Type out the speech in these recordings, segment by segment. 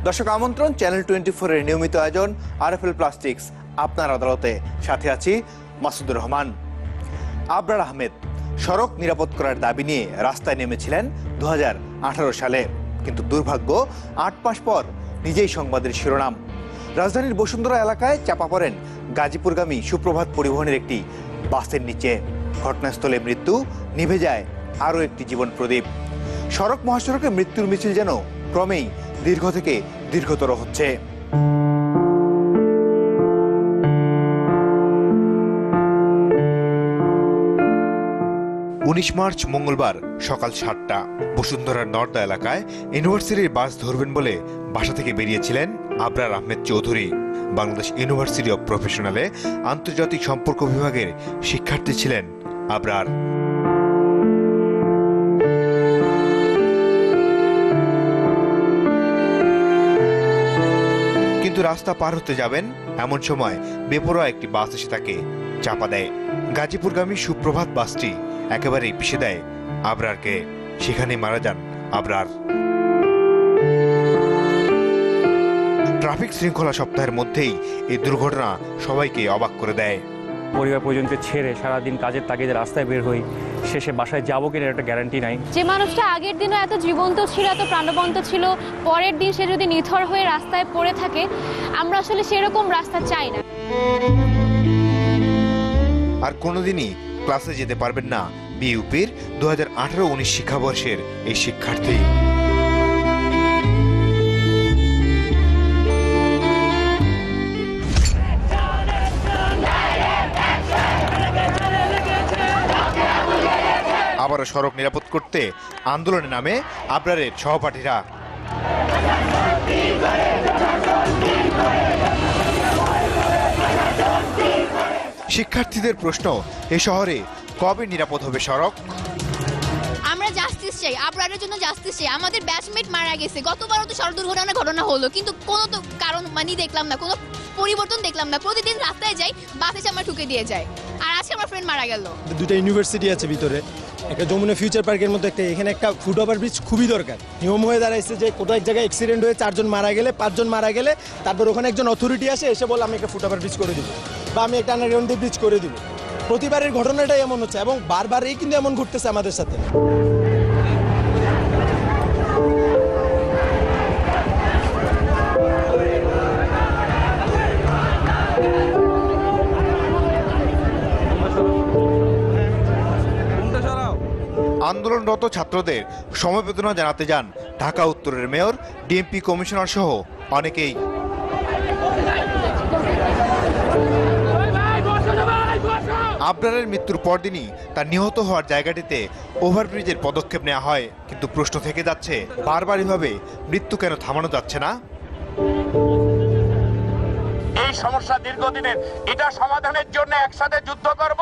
দর্শক আমন্ত্রণ, চ্যানেল 24 এর নিয়মিত আয়োজন আরএফএল প্লাস্টিক্স আপনার আদালতে। সাথে আছি মাসুদুর রহমান। আবরার আহমেদ সড়ক নিরাপদ করার দাবি নিয়ে রাস্তায় নেমেছিলেন 2018 সালে, কিন্তু দুর্ভাগ্য 8 মাস পর নিজেই সংবাদের শিরোনাম। রাজধানীর বসুন্ধরা এলাকায় চাপা পড়েন গাজীপুরগামী সুপ্রভাত পরিবহনের একটি বাসের নিচে। ঘটনাস্থলে মৃত্যু, নিভে যায় আরও একটি জীবন প্রদীপ। সড়ক মহাসড়কে মৃত্যুর মিছিল যেন ক্রমেই দীর্ঘ থেকে দীর্ঘতর হচ্ছে। 19 মার্চ মঙ্গলবার সকাল 7টা বসুন্ধরার নর্দা এলাকায় ইউনিভার্সিটির বাস ধরবেন বলে বাসা থেকে বেরিয়েছিলেন আবরার আহমেদ চৌধুরী। বাংলাদেশ ইউনিভার্সিটি অব প্রফেশনালে আন্তর্জাতিক সম্পর্ক বিভাগের শিক্ষার্থী ছিলেন আবরার। কিন্তু রাস্তা পার হতে যাবেন এমন সময় বেপরোয়া একটি বাস এসে তাকে চাপা দেয়। গাজীপুরগামী সুপ্রভাত বাসটি একেবারেই পিষে দেয় আবরারকে। সেখানে মারা যান আবরার। ট্রাফিক শৃঙ্খলা সপ্তাহের মধ্যেই এই দুর্ঘটনা সবাইকে অবাক করে দেয়। পরিবার পরিজনকে ছেড়ে সারাদিন কাজের তাগিদে রাস্তায় বের হই, শেষে বাসায় যাবো কিনা একটা গ্যারান্টি নাই। যে মানুষটা আগের দিনও এত জীবন্ত ছিল, এত প্রাণবন্ত ছিল, পরের দিন সে যদি নিথর হয়ে রাস্তায় পড়ে থাকে, আমরা আসলে সেরকম রাস্তা চাই না। আর কোনোদিনই ক্লাসে যেতে পারবেন না বিইউপির 2018-19 শিক্ষাবর্ষের এই শিক্ষার্থী। আবারও সড়ক নিরাপদ করতে আন্দোলনে নামে আবরারের সহপাঠীরা। শিক্ষার্থীদের প্রশ্ন, এ শহরে কবে নিরাপদ হবে সড়ক? আমরা জাস্টিস চাই, আবরারের জন্য জাস্টিস চাই। আমাদের ব্যাচমেট মারা গেছে, গতবারও তো সড়ক দুর্ঘটনার ঘটনা হলো, কিন্তু কোনো তো কারণ দেখলাম না, কোনো পরিবর্তন দেখলাম না। প্রতিদিন রাস্তায় যাই, বাস এসে আমার ঠুকে দিয়ে যায়, আর আজকে আমার ফ্রেন্ড মারা গেল। দুটো ইউনিভার্সিটি আছে ভিতরে, একটা যমুনা ফিউচার পার্কের মধ্যে একটা, এখানে একটা ফুট ওভার ব্রিজ খুবই দরকার। নিয়ম হয়ে দাঁড়াইছে যে কোথাও এক জায়গায় অ্যাক্সিডেন্ট হয়ে 4 জন মারা গেলে, 5 জন মারা গেলে, তারপর ওখানে একজন অথরিটি আসে, এসে বলে আমি একটা ফুট ওভার ব্রিজ করে দিব বা আমি একটা আন্ডারগ্রাউন্ড ব্রিজ করে দিব। প্রতিবারের ঘটনাটাই এমন হচ্ছে এবং বারবারই কিন্তু এমন ঘটতেছে আমাদের সাথে। আন্দোলনরত ছাত্রদের সমবেদনা জানাতে যান ঢাকা উত্তরের মেয়র, ডিএমপি কমিশনার সহ অনেকেই। আবরারের মৃত্যুর পরদিনই তার নিহত হওয়ার জায়গাটিতে ওভারব্রিজের পদক্ষেপ নেওয়া হয়, কিন্তু প্রশ্ন থেকে যাচ্ছে বারবার এভাবে মৃত্যু কেন থামানো যাচ্ছে না? এই সমস্যা দীর্ঘদিনের, এটা সমাধানের জন্য একসাথে যুদ্ধ করব।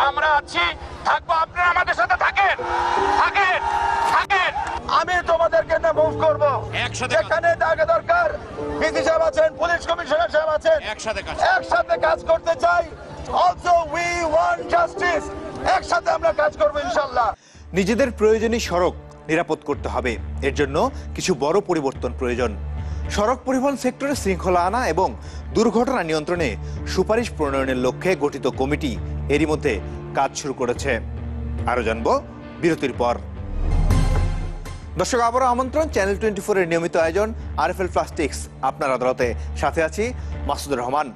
আমরা আছি, থাকবো, আপনারা আমাদের সাথে থাকেন, থাকেন, থাকেন। আমি তোমাদেরকে না মুভ করব, যেখানে দরকার পিসি সাহেব আছেন, পুলিশ কমিশনার সাহেব আছেন, একসাথে কাজ করতে চাই। অলসো উই ওয়ান্ট জাস্টিস, একসাথে আমরা কাজ করব ইনশাআল্লাহ। নিজেদের প্রয়োজনীয় সড়ক নিরাপদ করতে হবে, এর জন্য কিছু বড় পরিবর্তন প্রয়োজন। সড়ক পরিবহন সেক্টরে শৃঙ্খলা আনা এবং দুর্ঘটনা নিয়ন্ত্রণে সুপারিশ প্রণয়নের লক্ষ্যে গঠিত কমিটি এরই মধ্যে কাজ শুরু করেছে। আরো জানবো বিরতির পর। দর্শক আবারও আমন্ত্রণ, চ্যানেল 24 এর নিয়মিত আয়োজন আরএফএল প্লাস্টিক্স আপনার আদালতে। সাথে আছি মাসুদুর রহমান।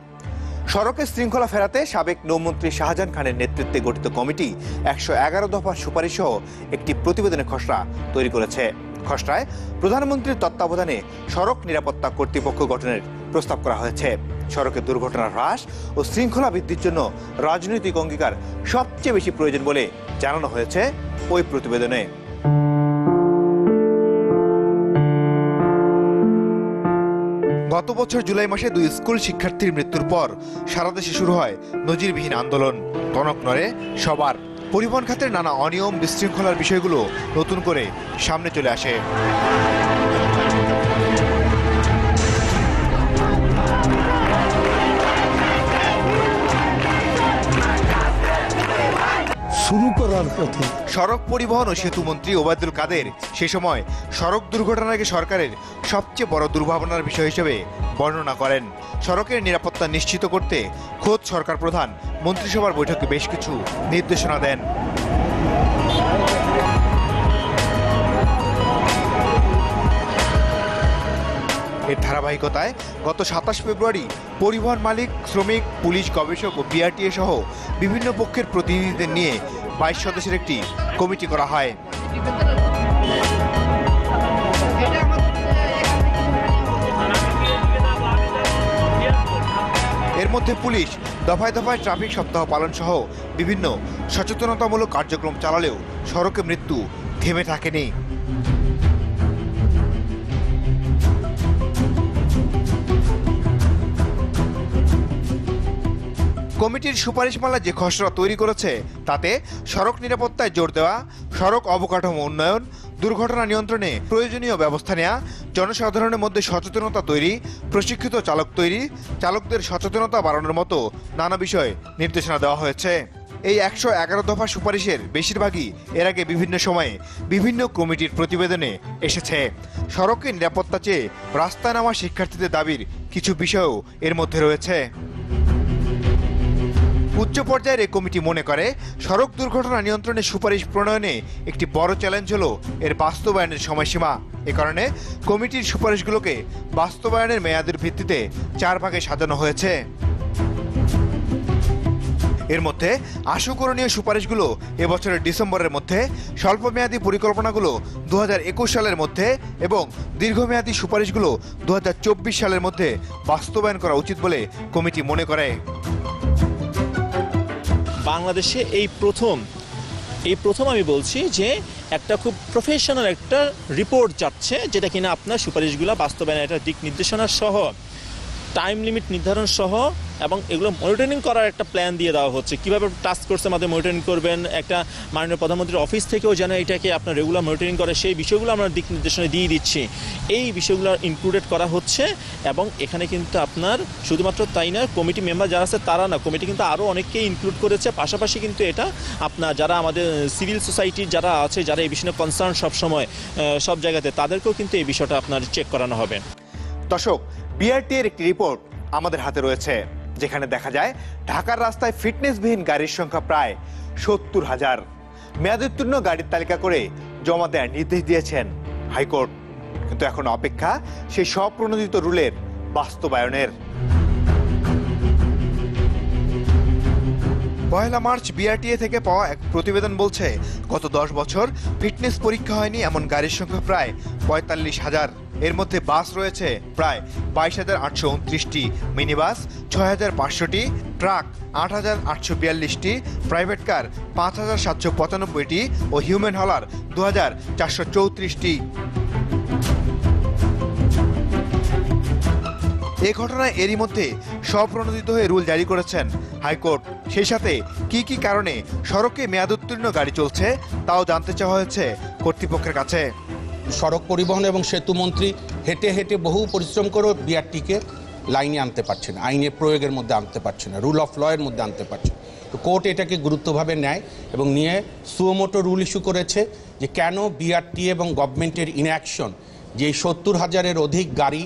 সড়কে শৃঙ্খলা ফেরাতে সাবেক নৌমন্ত্রী শাহজাহান খানের নেতৃত্বে গঠিত কমিটি 111 দফা সুপারিশ সহ একটি প্রতিবেদনের খসড়া তৈরি করেছে। খসড়ায় প্রধানমন্ত্রীর তত্ত্বাবধানে সড়ক নিরাপত্তা কর্তৃপক্ষ গঠনের প্রস্তাব করা হয়েছে। সড়কে দুর্ঘটনা হ্রাস ও শৃঙ্খলা বৃদ্ধির জন্য রাজনৈতিক অঙ্গীকার সবচেয়ে বেশি প্রয়োজন বলে জানানো হয়েছে ওই প্রতিবেদনে। গত বছর জুলাই মাসে 2 স্কুল শিক্ষার্থীর মৃত্যুর পর সারা দেশে শুরু হয় নজিরবিহীন আন্দোলন। টনক নড়ে সবার। পরিবহন খাতের নানা অনিয়ম, বিশৃঙ্খলার বিষয়গুলো নতুন করে সামনে চলে আসে। শুরু করার পথে। সড়ক পরিবহন ও সেতু মন্ত্রী ওবায়দুল কাদের সে সময় সড়ক দুর্ঘটনাকে সরকারের সবচেয়ে বড় দুর্ভাবনার বিষয় হিসেবে বর্ণনা করেন। সড়কের নিরাপত্তা নিশ্চিত করতে খোদ সরকার প্রধান মন্ত্রিসভার বৈঠকে বেশ কিছু নির্দেশনা দেন। এর ধারাবাহিকতায় গত 27 ফেব্রুয়ারি পরিবহন মালিক, শ্রমিক, পুলিশ, গবেষক ও বিআরটিএ সহ বিভিন্ন পক্ষের প্রতিনিধিদের নিয়ে 22 সদস্যের একটি কমিটি করা হয়। এর মধ্যে পুলিশ দফায় দফায় ট্রাফিক সপ্তাহ পালন সহ বিভিন্ন সচেতনতামূলক কার্যক্রম চালালেও সড়কে মৃত্যু থেমে থাকেনি। কমিটির সুপারিশমালা যে খসড়া তৈরি করেছে তাতে সড়ক নিরাপত্তায় জোর দেওয়া, সড়ক অবকাঠামো উন্নয়ন, দুর্ঘটনা নিয়ন্ত্রণে প্রয়োজনীয় ব্যবস্থা নেওয়া, জনসাধারণের মধ্যে সচেতনতা তৈরি, প্রশিক্ষিত চালক তৈরি, চালকদের সচেতনতা বাড়ানোর মতো নানা বিষয়ে নির্দেশনা দেওয়া হয়েছে। এই 111 দফা সুপারিশের বেশিরভাগই এর আগে বিভিন্ন সময়ে বিভিন্ন কমিটির প্রতিবেদনে এসেছে। সড়কে নিরাপত্তা চেয়ে রাস্তায় নামা শিক্ষার্থীদের দাবির কিছু বিষয়ও এর মধ্যে রয়েছে। উচ্চ পর্যায়ের এই কমিটি মনে করে সড়ক দুর্ঘটনা নিয়ন্ত্রণে সুপারিশ প্রণয়নে একটি বড় চ্যালেঞ্জ হলো এর বাস্তবায়নের সময়সীমা। এ কারণে কমিটির সুপারিশগুলোকে বাস্তবায়নের মেয়াদের ভিত্তিতে 4 ভাগে সাজানো হয়েছে। এর মধ্যে আশু করণীয় সুপারিশগুলো এবছরের ডিসেম্বরের মধ্যে, স্বল্পমেয়াদী পরিকল্পনাগুলো 2021 সালের মধ্যে এবং দীর্ঘমেয়াদী সুপারিশগুলো 2024 সালের মধ্যে বাস্তবায়ন করা উচিত বলে কমিটি মনে করে। বাংলাদেশে এই প্রথম আমি বলছি যে একটা খুব প্রফেশনাল একটা রিপোর্ট যাচ্ছে, যেটা কিনা আপনার সুপারিশগুলো বাস্তবায়নের একটা দিক নির্দেশনা সহ, টাইম লিমিট নির্ধারণ সহ এবং এগুলো মনিটরিং করার একটা প্ল্যান দিয়ে দেওয়া হচ্ছে। কীভাবে টাস্ক ফোর্সের মাধ্যমে মনিটরিং করবেন, একটা মাননীয় প্রধানমন্ত্রীর অফিস থেকেও যেন এটাকে আপনার রেগুলার মনিটরিং করে, সেই বিষয়গুলো আমরা দিক নির্দেশনা দিয়ে দিচ্ছি। এই বিষয়গুলো ইনক্লুডেড করা হচ্ছে এবং এখানে কিন্তু আপনার শুধুমাত্র তাই না, কমিটি মেম্বার যারা আছে তারা না, কমিটি কিন্তু আরও অনেককেই ইনক্লুড করেছে। পাশাপাশি কিন্তু এটা আপনার যারা আমাদের সিভিল সোসাইটির যারা আছে, যারা এই বিষয়ে কনসার্ন সবসময় সব জায়গাতে, তাদেরকেও কিন্তু এই বিষয়টা আপনার চেক করানো হবে। দর্শক, বিআরটিএর একটি রিপোর্ট আমাদের হাতে রয়েছে, যেখানে দেখা যায় ঢাকার রাস্তায় ফিটনেসবিহীন গাড়ির সংখ্যা প্রায় 70,000। মেয়াদোত্তীর্ণ গাড়ির তালিকা করে জমা দেওয়ার নির্দেশ দিয়েছেন হাইকোর্ট, কিন্তু এখন অপেক্ষা সেই স্বপ্রণোদিত রুলের বাস্তবায়নের। 1 মার্চ বিআরটিএ থেকে পাওয়া এক প্রতিবেদন বলছে, গত 10 বছর ফিটনেস পরীক্ষা হয়নি এমন গাড়ির সংখ্যা প্রায় 45,000। এর মধ্যে বাস রয়েছে প্রায় 22,829টি, মিনি বাস 6,500টি, ট্রাক 8,842টি, প্রাইভেট কার 5,795টি ও হিউম্যান হলার 2,434টি। এই ঘটনায় এরই মধ্যে স্বপ্রণোদিত হয়ে রুল জারি করেছেন হাইকোর্ট। সেই সাথে কি কি কারণে সড়কে মেয়াদোত্তীর্ণ গাড়ি চলছে তাও জানতে চাওয়া হয়েছে কর্তৃপক্ষের কাছে। সড়ক পরিবহন এবং সেতু মন্ত্রী হেঁটে হেঁটে বহু পরিশ্রম করেও বিআরটিকে লাইনে আনতে পারছে না, আইনের প্রয়োগের মধ্যে আনতে পারছে না, রুল অফ ল এর মধ্যে আনতে পারছে। তো কোর্ট এটাকে গুরুত্বভাবে নেয় এবং নিয়ে সুমোটো রুল ইস্যু করেছে যে কেন বিআরটি এবং গভর্নমেন্টের ইনঅ্যাকশন, যে 70,000-এর অধিক গাড়ি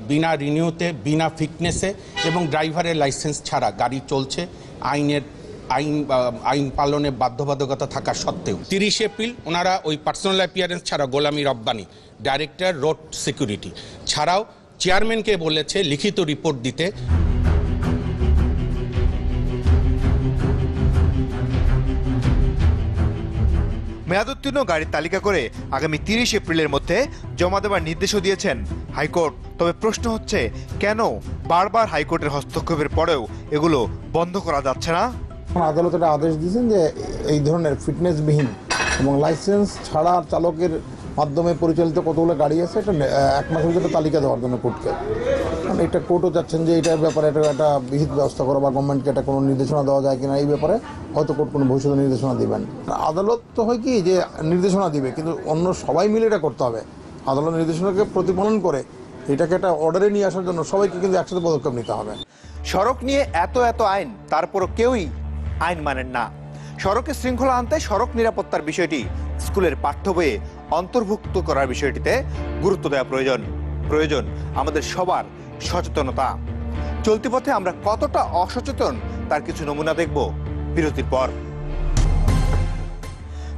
বিনা রিনিউতে, বিনা ফিটনেসে এবং ড্রাইভারের লাইসেন্স ছাড়া গাড়ি চলছে, আইন পালনে বাধ্যবাধকতা থাকা সত্ত্বেও। 30 এপ্রিল ওনারা ওই পার্সোনাল অ্যাপিয়ারেন্স ছাড়া গোলামি রব্বানি, ডাইরেক্টর রোড সিকিউরিটি ছাড়াও চেয়ারম্যানকে বলেছে লিখিত রিপোর্ট দিতে। মেয়াদোত্তীর্ণ গাড়ির তালিকা করে আগামী 30 এপ্রিলের মধ্যে জমা দেওয়ার নির্দেশও দিয়েছেন হাইকোর্ট। তবে প্রশ্ন হচ্ছে, কেন বারবার হাইকোর্টের হস্তক্ষেপের পরেও এগুলো বন্ধ করা যাচ্ছে না? আদালত একটা আদেশ দিয়েছেন যে এই ধরনের ফিটনেসবিহীন এবং লাইসেন্স ছাড়া চালকের মাধ্যমে পরিচালিত কতগুলো গাড়ি আছে, এটা 1 মাসের ভিতরে তালিকা দেওয়ার জন্য কোর্টকে। মানে এটা কোর্টও চাচ্ছেন যে এটার ব্যাপারে একটা বিহিত ব্যবস্থা করা বা গভর্নমেন্টকে একটা কোনো নির্দেশনা দেওয়া যায় কিনা এই ব্যাপারে হয়তো কোর্ট কোনো ভবিষ্যতে নির্দেশনা দিবেন। আদালত তো হয় কি যে নির্দেশনা দিবে, কিন্তু অন্য সবাই মিলে এটা করতে হবে। আদালত নির্দেশনাকে প্রতিফলন করে এটাকে একটা অর্ডারে নিয়ে আসার জন্য সবাইকে কিন্তু একসাথে পদক্ষেপ নিতে হবে। সড়ক নিয়ে এত আইন, তারপরও কেউই আইন মানেন না। সড়কে শৃঙ্খলা আনতে সড়ক নিরাপত্তার বিষয়টি স্কুলের পাঠ্য বইয়ে অন্তর্ভুক্ত করার বিষয়টিতে গুরুত্ব দেওয়া প্রয়োজন আমাদের সবার সচেতনতা। চলতি পথে আমরা কতটা অসচেতন তার কিছু নমুনা দেখব বিরতির পর।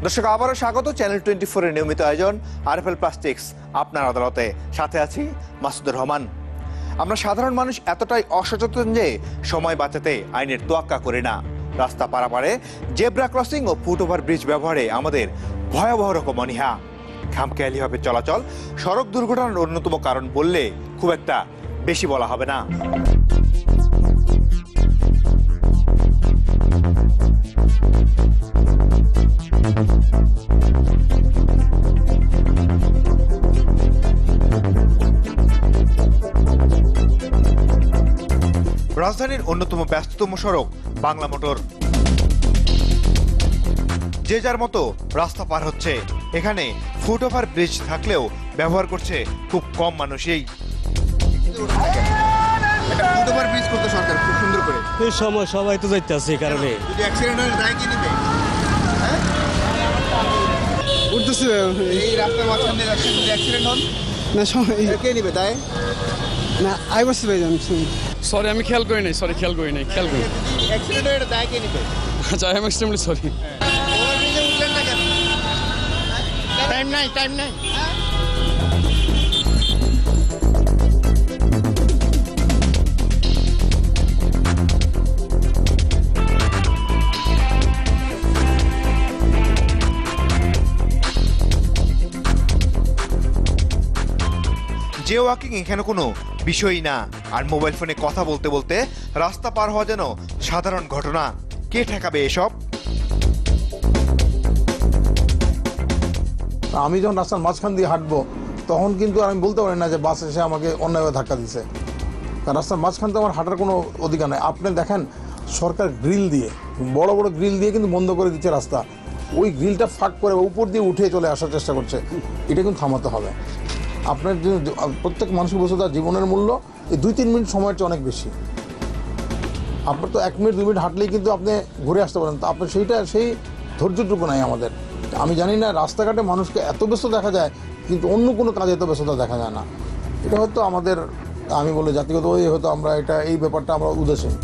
দর্শক, আবারও স্বাগত চ্যানেল 24 এর নিয়মিত আয়োজন আরএফএল প্লাস্টিক্স আপনার আদালতে। সাথে আছি মাসুদুর রহমান। আমরা সাধারণ মানুষ এতটাই অসচেতন যে সময় বাঁচাতে আইনের তোয়াক্কা করি না। রাস্তা পারাপারে জেব্রা ক্রসিং ও ফুটওভার ব্রিজ ব্যবহারে আমাদের ভয়াবহ রকম অনীহা। খামখেয়ালিভাবে চলাচল সড়ক দুর্ঘটনার অন্যতম কারণ বললে খুব একটা বেশি বলা হবে না। রাজধানীর অন্যতম ব্যস্ততম সড়ক বাংলা মোটর। যে যার মতো রাস্তা পার হচ্ছে। এখানে ফুটওভার ব্রিজ থাকলেও ব্যবহার করছে খুব কম মানুষই। ফুটওভার ব্রিজ করতে সরকার খুব সুন্দর করে। এই সময় সবাই তো যাইতেছে এই কারণে। যদি অ্যাক্সিডেন্ট হয় দায় কি নেবে? উঠতেছে এই রাস্তার মাঝখান দিয়ে যাচ্ছে, যদি অ্যাক্সিডেন্ট হন না সময় কে নেবে দায়? না আই বসে ভাই জান। সরি আমি খেয়াল করি নাই, খেয়াল করি। অ্যাক্সিডেন্ট হয়ে দায় কে নেবে? আচ্ছা I am extremely sorry. Over ব্রিজে উঠলেন না কেন? টাইম নাই। জে ওয়াকিং এখানে কোনো বিষয়ই না। আর মোবাইল ফোনে কথা বলতে বলতে রাস্তা পার হওয়া যেন সাধারণ ঘটনা। কে ঠেকাবে এসব? আমি যখন রাস্তার মাঝখান দিয়ে হাঁটবো তখন কিন্তু আমি বলতে পারি না যে বাস এসে আমাকে অন্যায়ভাবে ধাক্কা দিচ্ছে, কারণ রাস্তার মাঝখান দিয়ে আমার হাঁটার কোনো অধিকার নেই। আপনি দেখেন সরকার গ্রিল দিয়ে, বড় বড় গ্রিল দিয়ে কিন্তু বন্ধ করে দিচ্ছে রাস্তা। ওই গ্রিলটা ফাঁক করে উপর দিয়ে উঠে চলে আসার চেষ্টা করছে। এটা কিন্তু থামাতে হবে। আপনার প্রত্যেক মানুষের বসে তার জীবনের মূল্য এই 2-3 মিনিট সময়ের চেয়ে অনেক বেশি। আপনার তো 1 মিনিট 2 মিনিট হাঁটলেই কিন্তু আপনি ঘুরে আসতে পারেন, তো আপনার সেই ধৈর্যটুকু নাই আমাদের। আমি জানি না রাস্তাঘাটে মানুষকে এত ব্যস্ত দেখা যায়, কিন্তু অন্য কোনো কাজে এত ব্যস্ততা দেখা যায় না। এটা হয়তো আমাদের, আমি বলি জাতিগত হয়তো আমরা এই ব্যাপারটা আমরা উদাসীন।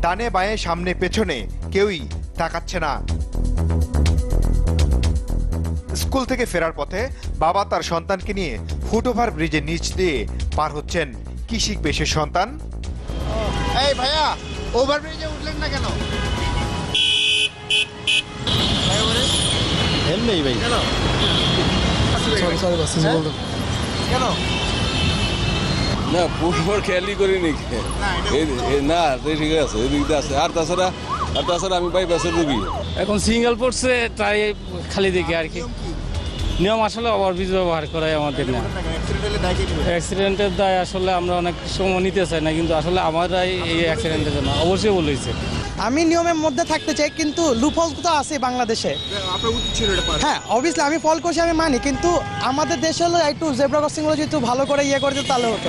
ডানে বাঁয়ে সামনে পেছনে কেউই তাকাচ্ছে না। স্কুল থেকে ফেরার পথে বাবা তার সন্তানকে নিয়ে ফুটওভার ব্রিজের নিচ দিয়ে পার হচ্ছেন। কি শিখবে সে সন্তান? এই ভাইয়া, ওভার ব্রিজে উঠলেন না কেন? নেই ভাই কেন? কেন? না ফুটবল খেয়ালই করিনি না, ঠিক আছে এদিক দিয়ে আছে। আর তাছাড়া আমি বাইপাসের রুগী। এখন সিঙ্গেল পড়ছে তাই খালি দেখি আর কি। নিয়ম আসলে ওভারব্রিজ ব্যবহার করাই আমাদের না। অ্যাক্সিডেন্টের দায় আসলে আমরা অনেক সময় নিতে চাই না, কিন্তু আসলে আমরাই এই অ্যাক্সিডেন্টের জন্য অবশ্যই বলেছে। আমি নিয়মের মধ্যে থাকতে চাই, কিন্তু লুপহোলস তো আছে বাংলাদেশে। হ্যাঁ অবভিয়াসলি আমি ফল করছি, আমি মানি, কিন্তু আমাদের দেশে হলো একটু জেব্রা ক্রসিংগুলো যদি ভালো করে করে দিত তাহলে হতো।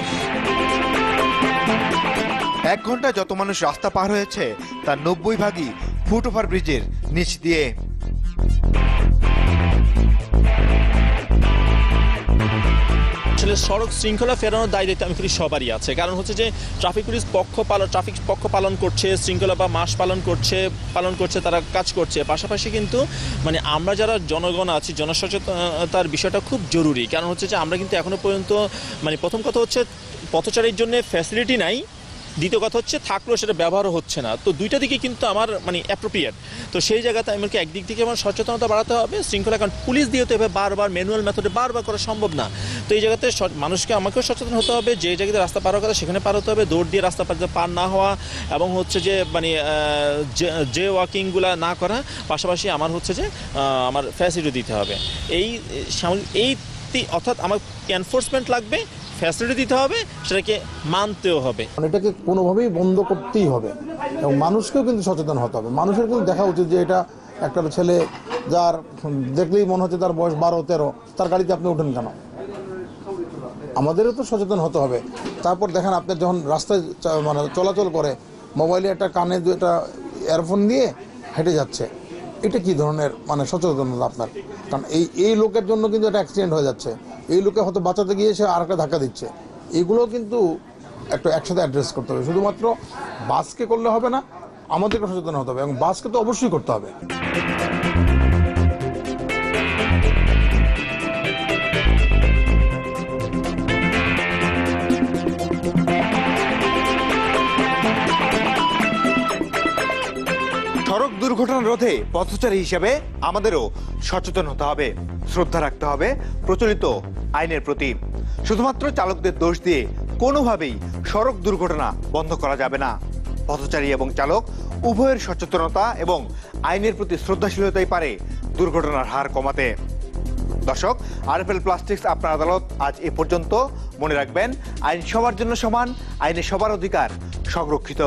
1 ঘন্টায় যত মানুষ রাস্তা পার হয়েছে তার 90 ভাগই ফুটওভার ব্রিজের নিচ দিয়ে। আসলে সড়ক শৃঙ্খলা ফেরানোর দায়িত্ব আমি করি সবারই আছে। কারণ হচ্ছে যে ট্রাফিক পক্ষ পালন করছে, শৃঙ্খলা বা মাস পালন করছে, তারা কাজ করছে। পাশাপাশি কিন্তু মানে আমরা যারা জনগণ আছি, জনসচেতনতার বিষয়টা খুব জরুরি। কারণ হচ্ছে যে আমরা কিন্তু এখনো পর্যন্ত মানে প্রথম কথা হচ্ছে পথচারীর জন্য ফ্যাসিলিটি নাই, দ্বিতীয় কথা হচ্ছে থাকলেও সেটা ব্যবহারও হচ্ছে না। তো দুইটা দিকে কিন্তু আমার মানে অ্যাপ্রোপ্রিয়েট। তো সেই জায়গাতে আমাকে একদিক থেকে আমার সচেতনতা বাড়াতে হবে, শৃঙ্খলা, কারণ পুলিশ দিয়ে তো এভাবে বারবার ম্যানুয়াল মেথডে বারবার করা সম্ভব না। তো এই জায়গাতে মানুষকে আমাকেও সচেতন হতে হবে, যে জায়গাতে রাস্তা পার হওয়ার কথা সেখানে পার হতে হবে, দৌড় দিয়ে রাস্তা পার না হওয়া, এবং হচ্ছে যে মানে যে ওয়াকিংগুলো না করা। পাশাপাশি আমার হচ্ছে যে আমার ফ্যাসিলিটি দিতে হবে। অর্থাৎ আমার এনফোর্সমেন্ট লাগবে, ফ্যাসিলিটি দিতে হবে, সেটাকে মানতেও হবে। এটাকে কোনোভাবেই বন্ধ করতেই হবে, এবং মানুষকেও কিন্তু সচেতন হতে হবে। মানুষের কিন্তু দেখা উচিত যে এটা একটা ছেলে যার দেখলেই মনে হচ্ছে তার বয়স 12-13, তার গাড়িতে আপনি ওঠেন কেন? আমাদেরও তো সচেতন হতে হবে। তারপর দেখেন আপনার যখন রাস্তায় মানে চলাচল করে মোবাইলে একটা কানে একটা ইয়ারফোন দিয়ে হেঁটে যাচ্ছে, এটা কি ধরনের মানে সচেতনতা আপনার? কারণ এই লোকের জন্য কিন্তু একটা অ্যাক্সিডেন্ট হয়ে যাচ্ছে, এই লোকে হয়তো বাঁচাতে গিয়ে সে আর একটা ধাক্কা দিচ্ছে। এগুলো কিন্তু একটু একসাথে অ্যাড্রেস করতে হবে। শুধুমাত্র বাসকে করলে হবে না, আমাদেরকে সচেতন হতে হবে এবং বাসকে তো অবশ্যই করতে হবে। সড়ক দুর্ঘটনা রোধে পথচারী হিসেবে আমাদেরও সচেতন হতে হবে, শ্রদ্ধা রাখতে হবে প্রচলিত আইনের প্রতি। শুধুমাত্র চালকদের দোষ দিয়ে কোনোভাবেই সড়ক দুর্ঘটনা বন্ধ করা যাবে না। পথচারী এবং চালক উভয়ের সচেতনতা এবং আইনের প্রতি শ্রদ্ধাশীলতাই পারে দুর্ঘটনার হার কমাতে। দর্শক, আরএফএল প্লাস্টিক্স আপনার আদালত আজ এ পর্যন্ত। মনে রাখবেন, আইন সবার জন্য সমান, আইনে সবার অধিকার সংরক্ষিত।